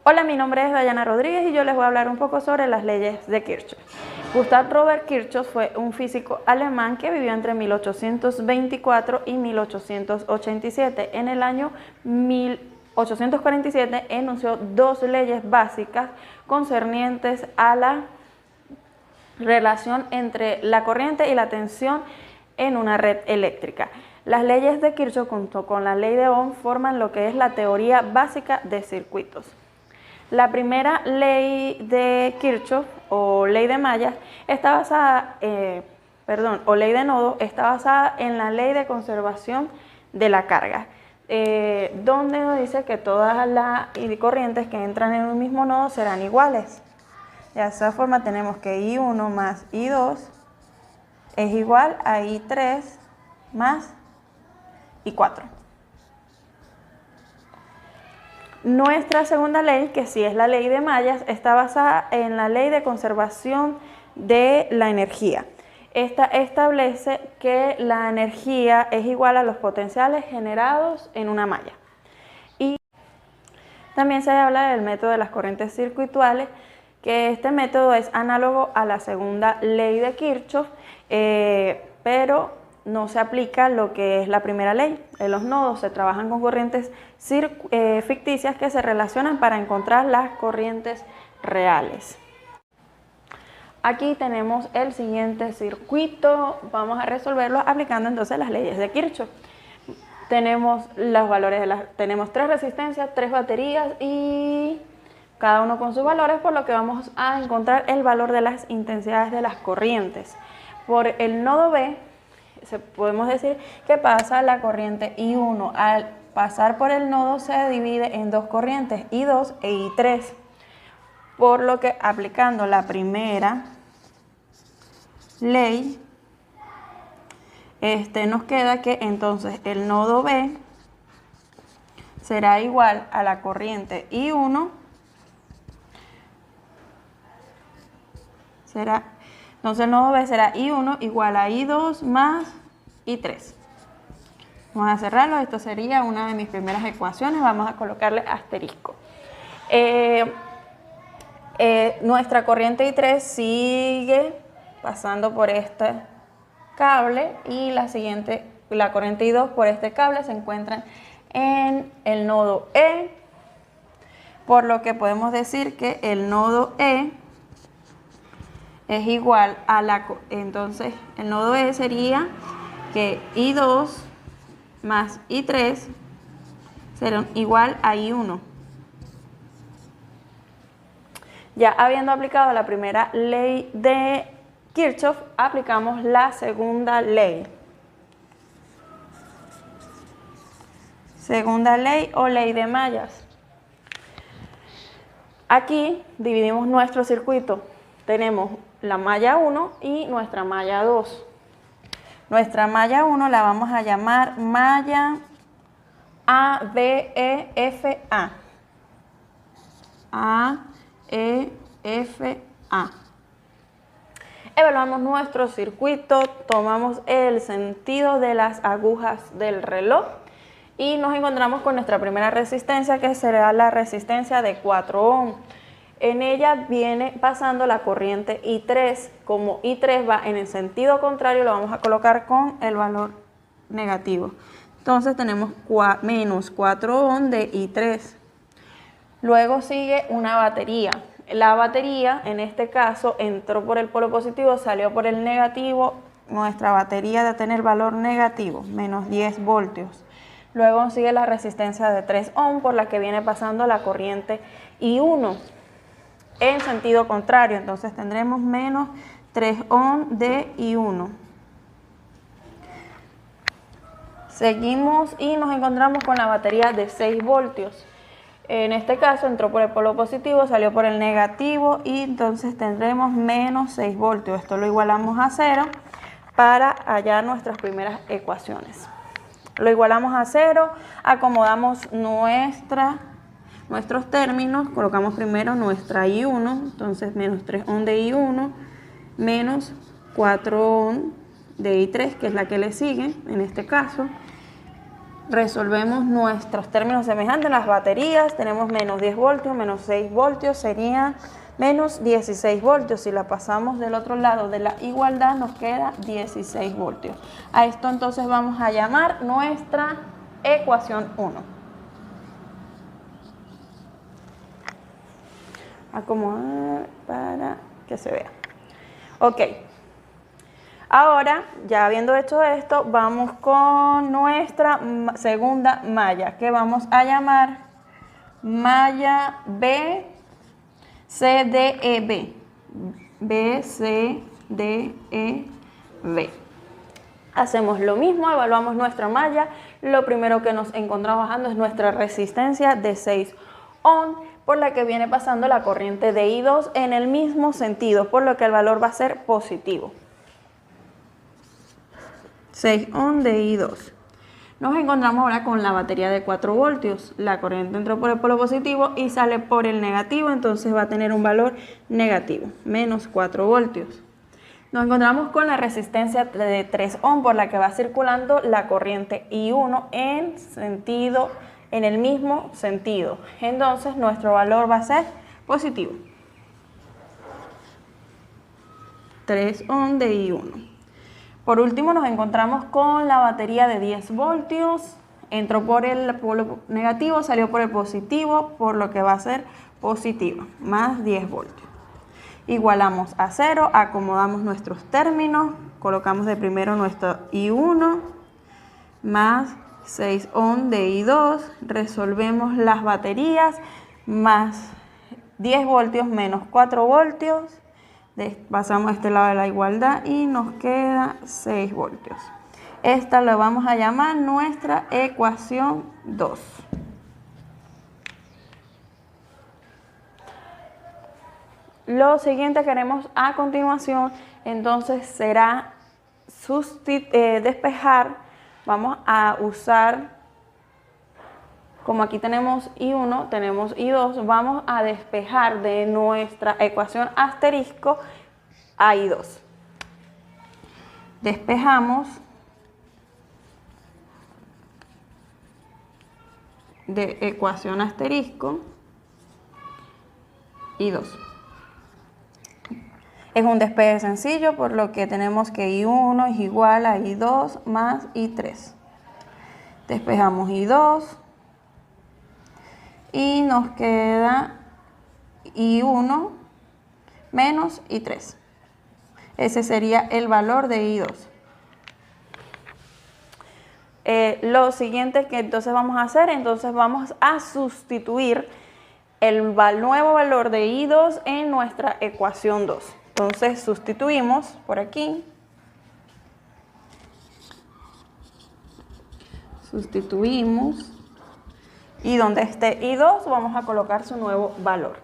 Hola, mi nombre es Dayana Rodríguez y yo les voy a hablar un poco sobre las leyes de Kirchhoff. Gustav Robert Kirchhoff fue un físico alemán que vivió entre 1824 y 1887. En el año 1847 enunció dos leyes básicas concernientes a la relación entre la corriente y la tensión en una red eléctrica. Las leyes de Kirchhoff junto con la ley de Ohm forman lo que es la teoría básica de circuitos. La primera ley de Kirchhoff o ley de mallas está basada, o ley de nodo, está basada en la ley de conservación de la carga, donde nos dice que todas las corrientes que entran en un mismo nodo serán iguales. De esa forma tenemos que I1 más I2 es igual a I3 más I4. Nuestra segunda ley, que sí es la ley de mallas, está basada en la ley de conservación de la energía. Esta establece que la energía es igual a los potenciales generados en una malla. Y también se habla del método de las corrientes circuituales, que este método es análogo a la segunda ley de Kirchhoff, pero no se aplica lo que es la primera ley. En los nodos se trabajan con corrientes ficticias que se relacionan para encontrar las corrientes reales. Aquí tenemos el siguiente circuito. Vamos a resolverlo aplicando entonces las leyes de Kirchhoff. Tenemos los valores tenemos tres resistencias, tres baterías y cada uno con sus valores, por lo que vamos a encontrar el valor de las intensidades de las corrientes. Por el nodo B podemos decir que pasa la corriente I1. Al pasar por el nodo se divide en dos corrientes, I2 e I3, por lo que aplicando la primera ley, nos queda que entonces el nodo B será igual a la corriente I1, entonces el nodo B será I1 igual a I2 más I3. Vamos a cerrarlo, esto sería una de mis primeras ecuaciones, vamos a colocarle asterisco. Nuestra corriente I3 sigue pasando por este cable y la corriente I2 por este cable se encuentran en el nodo E, por lo que podemos decir que el nodo E es igual a entonces el nodo E sería que I2 más I3 serán igual a I1. Ya habiendo aplicado la primera ley de Kirchhoff, aplicamos la segunda ley. Segunda ley o ley de mallas. Aquí dividimos nuestro circuito. Tenemos la malla 1 y nuestra malla 2. Nuestra malla 1 la vamos a llamar malla A, B, E, F, A. A, E, F, A. Evaluamos nuestro circuito, tomamos el sentido de las agujas del reloj y nos encontramos con nuestra primera resistencia, que será la resistencia de 4 ohm. En ella viene pasando la corriente I3. Como I3 va en el sentido contrario, lo vamos a colocar con el valor negativo. Entonces tenemos menos 4 ohm de I3. Luego sigue una batería. La batería, en este caso, entró por el polo positivo, salió por el negativo. Nuestra batería debe tener valor negativo, menos 10 voltios. Luego sigue la resistencia de 3 ohm, por la que viene pasando la corriente I1. En sentido contrario, entonces tendremos menos 3 ohm de I1. Seguimos y nos encontramos con la batería de 6 voltios. En este caso entró por el polo positivo, salió por el negativo y entonces tendremos menos 6 voltios. Esto lo igualamos a 0 para hallar nuestras primeras ecuaciones. Lo igualamos a 0, acomodamos nuestros términos, colocamos primero nuestra I1, entonces menos 3 ohm de I1, menos 4 ohm de I3, que es la que le sigue en este caso, resolvemos nuestros términos semejantes. Las baterías tenemos menos 10 voltios, menos 6 voltios, sería menos 16 voltios. Si la pasamos del otro lado de la igualdad, nos queda 16 voltios. A esto entonces vamos a llamar nuestra ecuación 1. Acomodar para que se vea. Ok. Ahora, ya habiendo hecho esto, vamos con nuestra segunda malla, que vamos a llamar malla B, C, D, E, B. B, C, D, E, B. Hacemos lo mismo, evaluamos nuestra malla. Lo primero que nos encontramos bajando es nuestra resistencia de 6 ohm, por la que viene pasando la corriente de I2 en el mismo sentido, por lo que el valor va a ser positivo. 6 ohm de I2. Nos encontramos ahora con la batería de 4 voltios. La corriente entró por el polo positivo y sale por el negativo, entonces va a tener un valor negativo, menos 4 voltios. Nos encontramos con la resistencia de 3 ohm por la que va circulando la corriente I1 en el mismo sentido. Entonces nuestro valor va a ser positivo. 3 ohm de I1. Por último nos encontramos con la batería de 10 voltios, entró por el polo negativo, salió por el positivo, por lo que va a ser positivo, más 10 voltios. Igualamos a 0, acomodamos nuestros términos, colocamos de primero nuestro I1 más 6 ohm de I2, resolvemos las baterías, más 10 voltios menos 4 voltios. Pasamos a este lado de la igualdad y nos queda 6 voltios. Esta la vamos a llamar nuestra ecuación 2. Lo siguiente que haremos a continuación entonces será despejar. Vamos a usar, como aquí tenemos I1, tenemos I2, vamos a despejar de nuestra ecuación asterisco a I2. Despejamos de ecuación asterisco I2. Es un despeje sencillo, por lo que tenemos que I1 es igual a I2 más I3. Despejamos I2. Y nos queda I1 menos I3. Ese sería el valor de I2. Lo siguiente que entonces vamos a hacer, entonces vamos a sustituir el nuevo valor de I2 en nuestra ecuación 2. Entonces sustituimos por aquí. Sustituimos. Y donde esté I2 vamos a colocar su nuevo valor.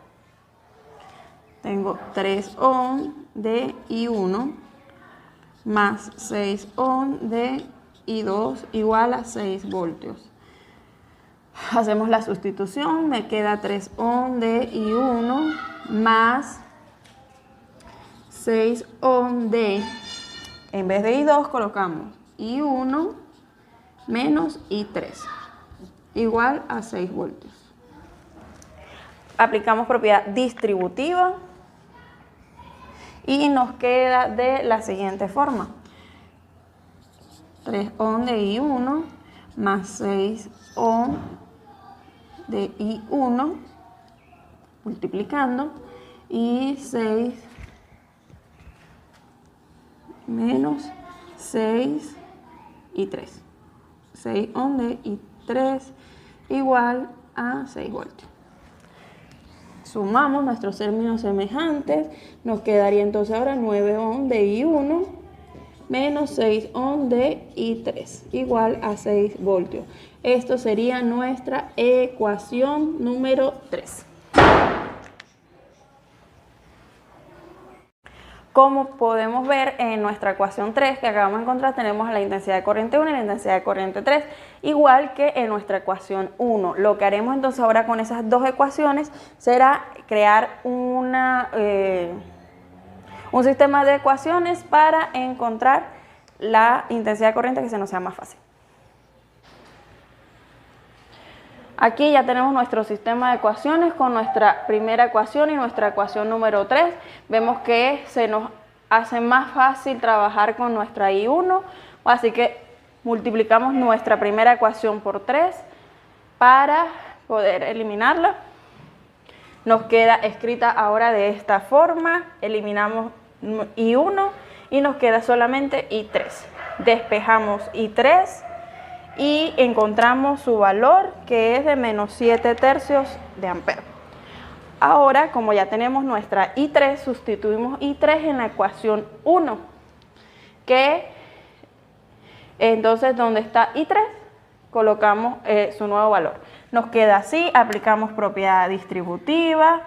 Tengo 3 ohm de I1 más 6 ohm de I2 igual a 6 voltios. Hacemos la sustitución, me queda 3 ohm de I1 más 6 ohm de, en vez de I2 colocamos I1 menos I3. Igual a 6 voltios. Aplicamos propiedad distributiva y nos queda de la siguiente forma. 3 ohm de I1 más 6 ohm de I1 multiplicando y 6 menos 6 y 3. 6 ohm de I3 igual a 6 voltios. Sumamos nuestros términos semejantes, nos quedaría entonces ahora 9 ohm de I1 menos 6 ohm de I3 igual a 6 voltios. Esto sería nuestra ecuación número 3. Como podemos ver en nuestra ecuación 3 que acabamos de encontrar, tenemos la intensidad de corriente 1 y la intensidad de corriente 3, igual que en nuestra ecuación 1. Lo que haremos entonces ahora con esas dos ecuaciones será crear un sistema de ecuaciones para encontrar la intensidad de corriente que se nos sea más fácil. Aquí ya tenemos nuestro sistema de ecuaciones con nuestra primera ecuación y nuestra ecuación número 3. Vemos que se nos hace más fácil trabajar con nuestra I1, así que multiplicamos nuestra primera ecuación por 3 para poder eliminarla. Nos queda escrita ahora de esta forma, eliminamos I1 y nos queda solamente I3. Despejamos I3 y encontramos su valor, que es de menos 7 tercios de ampere. Ahora, como ya tenemos nuestra I3, sustituimos I3 en la ecuación 1, que entonces donde está I3 colocamos su nuevo valor. Nos queda así, aplicamos propiedad distributiva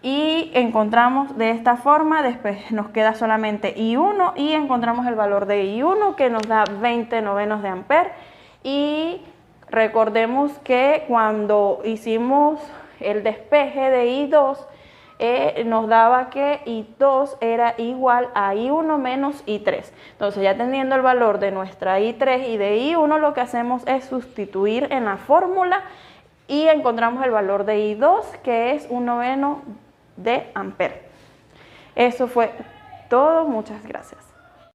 y encontramos de esta forma, después nos queda solamente I1 y encontramos el valor de I1, que nos da 20 novenos de ampere. Y recordemos que cuando hicimos el despeje de I2, nos daba que I2 era igual a I1 menos I3. Entonces, ya teniendo el valor de nuestra I3 y de I1, lo que hacemos es sustituir en la fórmula y encontramos el valor de I2, que es 1 noveno de ampere. Eso fue todo. Muchas gracias.